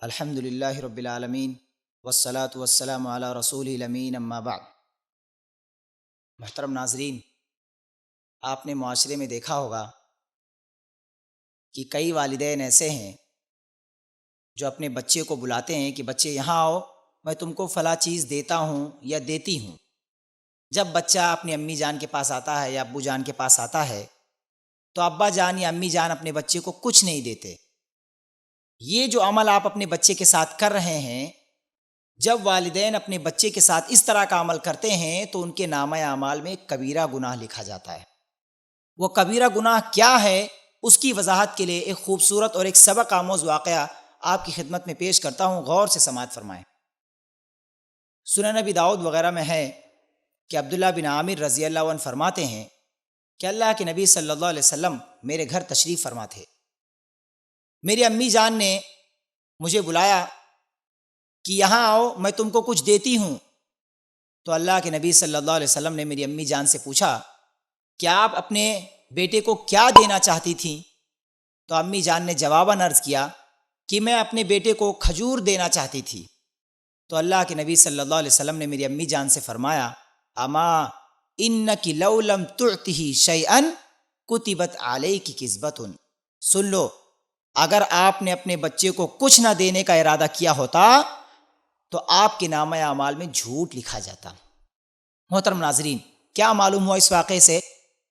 الحمد للہ رب العالمین والصلاة والسلام علی رسول الامین اما بعد۔ محترم ناظرین، آپ نے معاشرے میں دیکھا ہوگا کہ کئی والدین ایسے ہیں جو اپنے بچے کو بلاتے ہیں کہ بچے یہاں آؤ، میں تم کو فلاں چیز دیتا ہوں یا دیتی ہوں۔ جب بچہ اپنی امی جان کے پاس آتا ہے یا ابو جان کے پاس آتا ہے تو ابا جان یا امی جان اپنے بچے کو کچھ نہیں دیتے۔ یہ جو عمل آپ اپنے بچے کے ساتھ کر رہے ہیں، جب والدین اپنے بچے کے ساتھ اس طرح کا عمل کرتے ہیں تو ان کے نامہ اعمال میں ایک کبیرہ گناہ لکھا جاتا ہے۔ وہ کبیرہ گناہ کیا ہے، اس کی وضاحت کے لیے ایک خوبصورت اور ایک سبق آموز واقعہ آپ کی خدمت میں پیش کرتا ہوں، غور سے سماعت فرمائیں۔ سنن نبی داؤد وغیرہ میں ہے کہ عبداللہ بن عامر رضی اللہ عنہ فرماتے ہیں کہ اللہ کے نبی صلی اللہ علیہ وسلم میرے گھر تشریف فرما تھے۔ میری امی جان نے مجھے بلایا کہ یہاں آؤ، میں تم کو کچھ دیتی ہوں۔ تو اللہ کے نبی صلی اللہ علیہ وسلم نے میری امی جان سے پوچھا کہ آپ اپنے بیٹے کو کیا دینا چاہتی تھیں؟ تو امی جان نے جواباً عرض کیا کہ میں اپنے بیٹے کو کھجور دینا چاہتی تھی۔ تو اللہ کے نبی صلی اللہ علیہ وسلم نے میری امی جان سے فرمایا، اما انک لو لم تعطہ شیئا کتبت علیک کذبۃ، سن لو، اگر آپ نے اپنے بچے کو کچھ نہ دینے کا ارادہ کیا ہوتا تو آپ کے نامہ اعمال میں جھوٹ لکھا جاتا۔ محترم ناظرین، کیا معلوم ہوا اس واقعے سے؟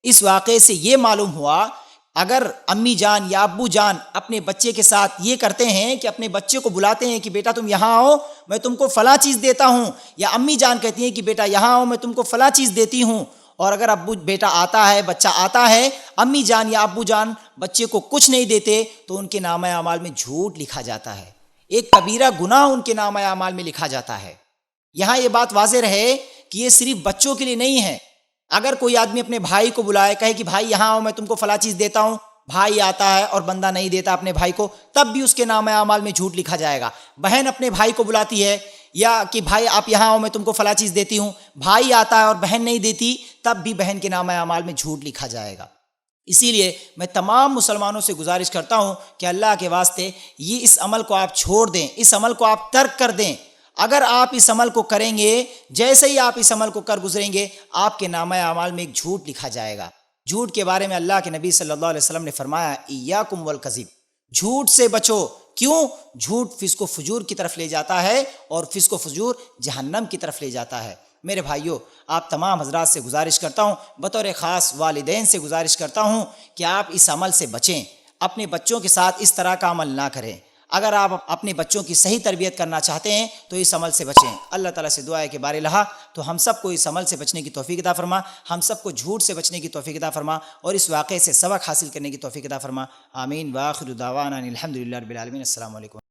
اس واقعے سے یہ معلوم ہوا، اگر امی جان یا ابو جان اپنے بچے کے ساتھ یہ کرتے ہیں کہ اپنے بچے کو بلاتے ہیں کہ بیٹا تم یہاں آؤ، میں تم کو فلاں چیز دیتا ہوں، یا امی جان کہتی ہیں کہ بیٹا یہاں آؤ، میں تم کو فلاں چیز دیتی ہوں، اور اگر بیٹا آتا ہے، بچہ آتا ہے، امی جان یا ابو جان بچے کو کچھ نہیں دیتے تو ان کے نامہ اعمال میں جھوٹ لکھا جاتا ہے، ایک کبیرہ گناہ ان کے نامہ اعمال میں لکھا جاتا ہے۔ یہاں یہ بات واضح رہے کہ یہ صرف بچوں کے لیے نہیں ہے۔ اگر کوئی آدمی اپنے بھائی کو بلائے، کہے کہ بھائی یہاں آؤ، میں تم کو فلاں چیز دیتا ہوں، بھائی آتا ہے اور بندہ نہیں دیتا اپنے بھائی کو، تب بھی اس کے نامہ اعمال میں جھوٹ لکھا جائے گا۔ بہن اپنے بھائی کو بلاتی ہے یا کہ بھائی آپ یہاں آؤ، میں تم کو فلاں چیز دیتی ہوں، بھائی آتا ہے اور بہن نہیں دیتی، تب بھی بہن کے نامہ اعمال میں جھوٹ لکھا جائے گا۔ اسی لیے میں تمام مسلمانوں سے گزارش کرتا ہوں کہ اللہ کے واسطے یہ اس عمل کو آپ چھوڑ دیں، اس عمل کو آپ ترک کر دیں۔ اگر آپ اس عمل کو کریں گے، جیسے ہی آپ اس عمل کو کر گزریں گے، آپ کے نامہ اعمال میں ایک جھوٹ لکھا جائے گا۔ جھوٹ کے بارے میں اللہ کے نبی صلی اللہ علیہ وسلم نے فرمایا، ایاکم والکذب، جھوٹ سے بچو۔ کیوں؟ جھوٹ فسق و فجور کی طرف لے جاتا ہے، اور فسق و فجور جہنم کی طرف لے جاتا ہے۔ میرے بھائیوں، آپ تمام حضرات سے گزارش کرتا ہوں، بطور خاص والدین سے گزارش کرتا ہوں کہ آپ اس عمل سے بچیں، اپنے بچوں کے ساتھ اس طرح کا عمل نہ کریں۔ اگر آپ اپنے بچوں کی صحیح تربیت کرنا چاہتے ہیں تو اس عمل سے بچیں۔ اللہ تعالیٰ سے دعا ہے کہ بار الہ تو ہم سب کو اس عمل سے بچنے کی توفیق عطا فرما، ہم سب کو جھوٹ سے بچنے کی توفیق عطا فرما، اور اس واقعے سے سبق حاصل کرنے کی توفیق عطا فرما۔ آمین۔ وآخر دعوانا الحمد للہ رب العالمین۔ السلام علیکم۔